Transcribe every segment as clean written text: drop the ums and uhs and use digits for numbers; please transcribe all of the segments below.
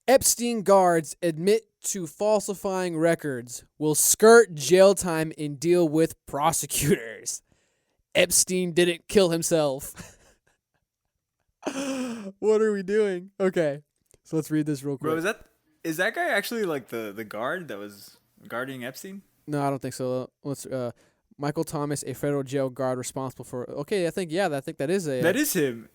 Epstein guards admit to falsifying records, will skirt jail time and deal with prosecutors. Epstein didn't kill himself. What are we doing? Okay, so let's read this real quick. Bro, is that guy actually like the guard that was guarding Epstein? No, I don't think so. Let's Michael Thomas, a federal jail guard responsible for. Okay, I think that is a. That is him.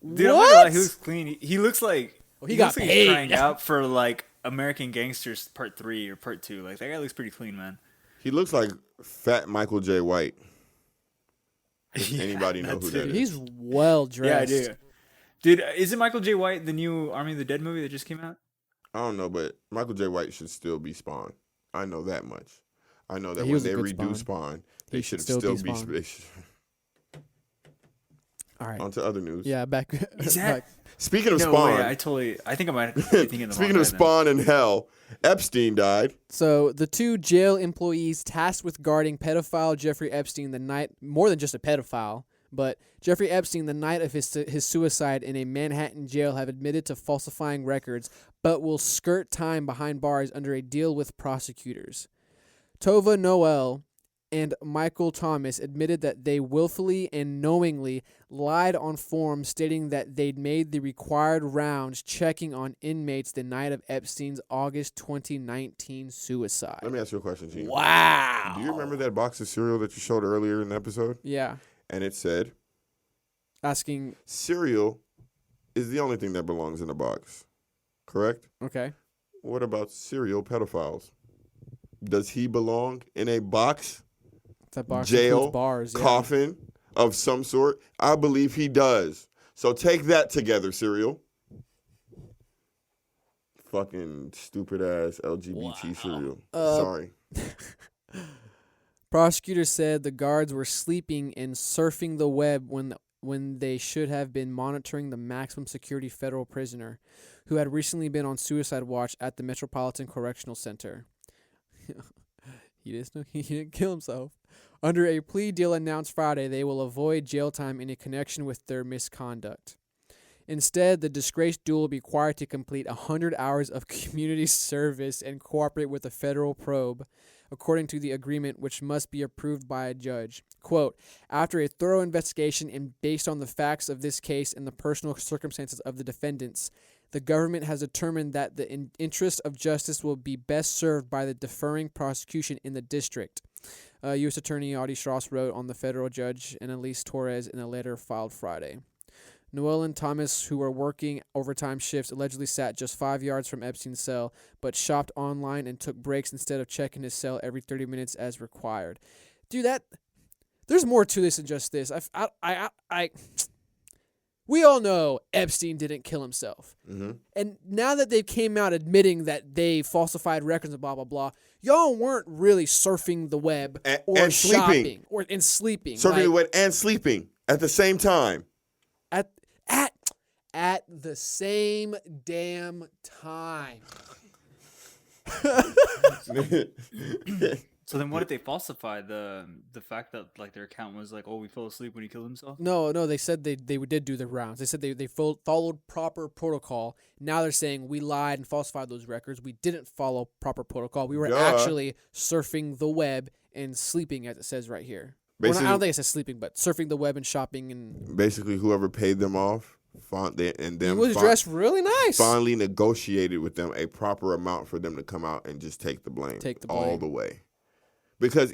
Dude, I'm not What? gonna lie, he looks clean. He looks like He got looks like paid. he's trying out for like American Gangsters Part 3 or Part 2. Like that guy looks pretty clean, man. He looks like fat Michael J. White. If Yeah, anybody know who that is. He's well dressed. Yeah, I do. Dude, isn't Michael J. White the new Army of the Dead movie that just came out? I don't know, but Michael J. White should still be Spawn. I know that much. I know that He when was a they good redo Spawn. Spawn, He they should should still still be be. All right. On to other news. Yeah, back. Is that- back. Speaking of No Spawn, way, I think I might be thinking the speaking wrong of guy then. Spawn and hell, Epstein died. So the two jail employees tasked with guarding pedophile Jeffrey Epstein the night, more than just a pedophile, but Jeffrey Epstein the night of his suicide in a Manhattan jail have admitted to falsifying records, but will skirt time behind bars under a deal with prosecutors. Tova Noel and Michael Thomas admitted that they willfully and knowingly lied on forms stating that they'd made the required rounds checking on inmates the night of Epstein's August 2019 suicide. Let me ask you a question, Gene. Wow. Do you remember that box of cereal that you showed earlier in the episode? Yeah. And it said, Asking, cereal is the only thing that belongs in a box. Correct? okay. What about serial pedophiles? Does he belong in a box, That box jail, includes bars. Yeah. coffin of some sort? I believe he does. So take that together, cereal. Fucking stupid ass LGBT cereal. Sorry. Prosecutors said the guards were sleeping and surfing the web when they should have been monitoring the maximum security federal prisoner who had recently been on suicide watch at the Metropolitan Correctional Center. He didn't kill himself. Under a plea deal announced Friday, they will avoid jail time in a connection with their misconduct. Instead, the disgraced duo will be required to complete 100 hours of community service and cooperate with a federal probe, according to the agreement, which must be approved by a judge. Quote, after a thorough investigation and based on the facts of this case and the personal circumstances of the defendants, the government has determined that the interest of justice will be best served by the deferring prosecution in the district. U.S. Attorney Audie Strauss wrote on the federal judge and Elise Torres in a letter filed Friday. Noel and Thomas, who were working overtime shifts, allegedly sat just 5 yards from Epstein's cell, but shopped online and took breaks instead of checking his cell every 30 minutes as required. Dude, there's more to this than just this. We all know Epstein didn't kill himself. Mm-hmm. And now that they came out admitting that they falsified records and blah, blah, blah, y'all weren't really surfing the web or shopping and sleeping. Surfing the web and sleeping at the same time. At the same damn time. So then, what did they falsify? The fact that like their account was like, oh, we fell asleep when he killed himself. No, they said they did do the rounds. They said they followed proper protocol. Now they're saying we lied and falsified those records. We didn't follow proper protocol. We were actually surfing the web and sleeping, as it says right here. I don't think it says sleeping, but surfing the web and shopping and. Basically, whoever paid them off. He was dressed really nice. Finally negotiated with them a proper amount for them to come out and just take the blame. All the way. Because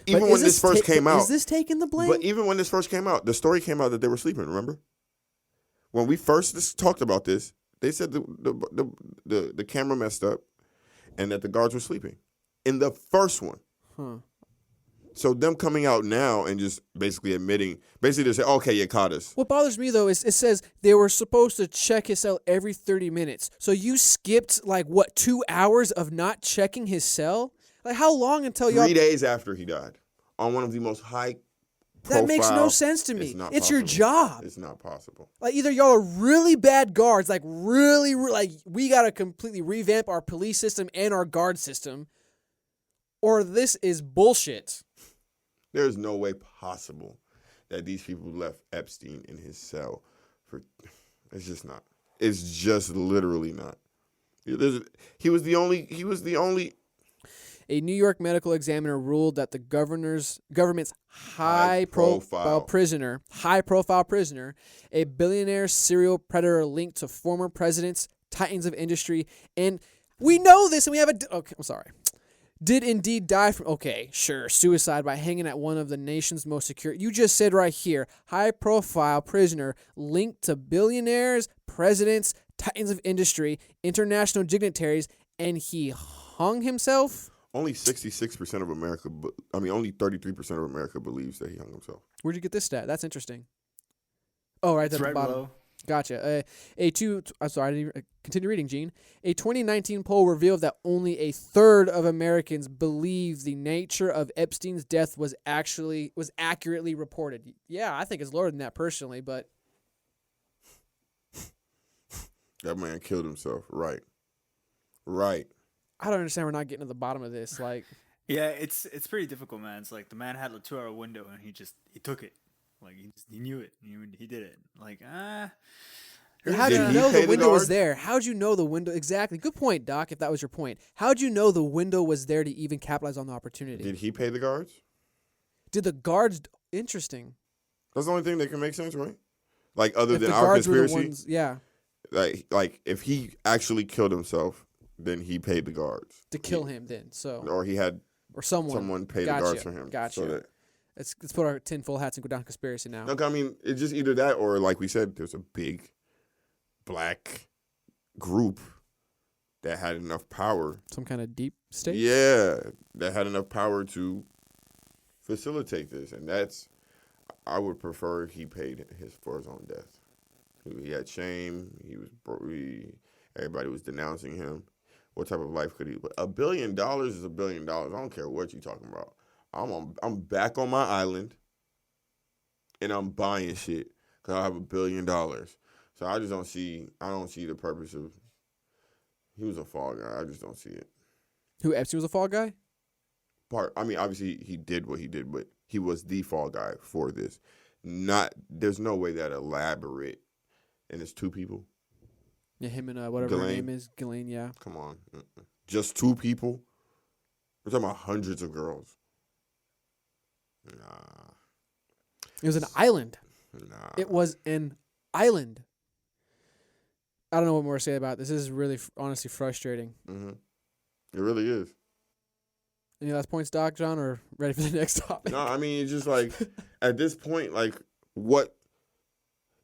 even when this first came out. Is this taking the blame? But even when this first came out, the story came out that they were sleeping, remember? When we first talked about this, they said the camera messed up and that the guards were sleeping. In the first one. Huh. So them coming out now and just basically admitting, they say, okay, you caught us. What bothers me, though, is it says they were supposed to check his cell every 30 minutes. So you skipped, 2 hours of not checking his cell? Like, how long until y'all... 3 days after he died. On one of the most high profile... That makes no sense to me. It's your job. It's not possible. Like, either y'all are really bad guards, really, we got to completely revamp our police system and our guard system, or this is bullshit. There's no way possible that these people left Epstein in his cell for. It's just not. It's just literally not. He was the only. A New York medical examiner ruled that the government's high-profile prisoner, a billionaire serial predator linked to former presidents, titans of industry, and we know this, and we have okay, I'm sorry. Did indeed die from, suicide by hanging at one of the nation's most secure. You just said right here, high-profile prisoner linked to billionaires, presidents, titans of industry, international dignitaries, and he hung himself? Only 66% of America, only 33% of America believes that he hung himself. Where'd you get this stat? That's interesting. Oh, right at the bottom. Below. Gotcha. Continue reading, Gene. A 2019 poll revealed that only a third of Americans believe the nature of Epstein's death was accurately reported. Yeah, I think it's lower than that personally, but that man killed himself. Right. I don't understand. We're not getting to the bottom of this. Like, yeah, it's pretty difficult, man. It's like the man had a 2-hour window and he took it. Like he knew it. He did it. Like how did you know the window was there? How'd you know the window? Exactly. Good point, Doc. If that was your point, how'd you know the window was there to even capitalize on the opportunity? Did he pay the guards? Did the guards? Interesting. That's the only thing that can make sense, right? Like other If than the our guards were the conspiracy. ones, yeah. Like if he actually killed himself, then he paid the guards To kill him, then or he had someone pay the guards for him. Gotcha. So that, let's put our tinfoil hats and go down conspiracy now. look, I mean, it's just either that or, like we said, there's a big black group that had enough power. Some kind of deep state. Yeah, that had enough power to facilitate this, and I would prefer he paid for his own death. He had shame. Everybody was denouncing him. What type of life could he? But $1 billion is $1 billion. I don't care what you're talking about. I'm back on my island, and I'm buying shit because I have $1 billion. So I just don't see. I don't see the purpose of. He was a fall guy. I just don't see it. Who, Epstein was a fall guy? Obviously he did what he did, but he was the fall guy for this. There's no way that elaborate, and it's two people. Yeah, him and whatever her name is, Ghislaine. Yeah. Come on, just two people. We're talking about hundreds of girls. Nah. It was an island. Nah. It was an island. I don't know what more to say about this. This is really, honestly frustrating. Mm-hmm. It really is. Any last points, Doc, John, or ready for the next topic? No, I mean, it's just like, at this point, like, what?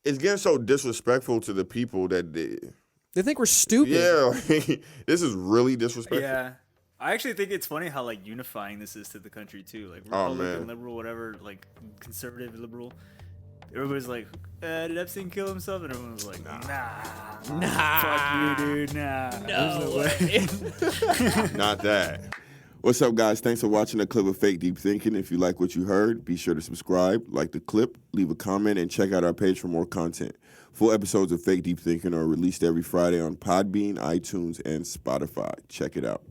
It's getting so disrespectful to the people that they think we're stupid. Yeah, this is really disrespectful. Yeah. I actually think it's funny how, like, unifying this is to the country, too. Like, Republican, liberal, whatever, like, conservative, liberal. Everybody's like, did Epstein kill himself? And everyone was like, nah. Fuck you, dude, nah. No way. Not that. What's up, guys? Thanks for watching a clip of Fake Deep Thinking. If you like what you heard, be sure to subscribe, like the clip, leave a comment, and check out our page for more content. Full episodes of Fake Deep Thinking are released every Friday on Podbean, iTunes, and Spotify. Check it out.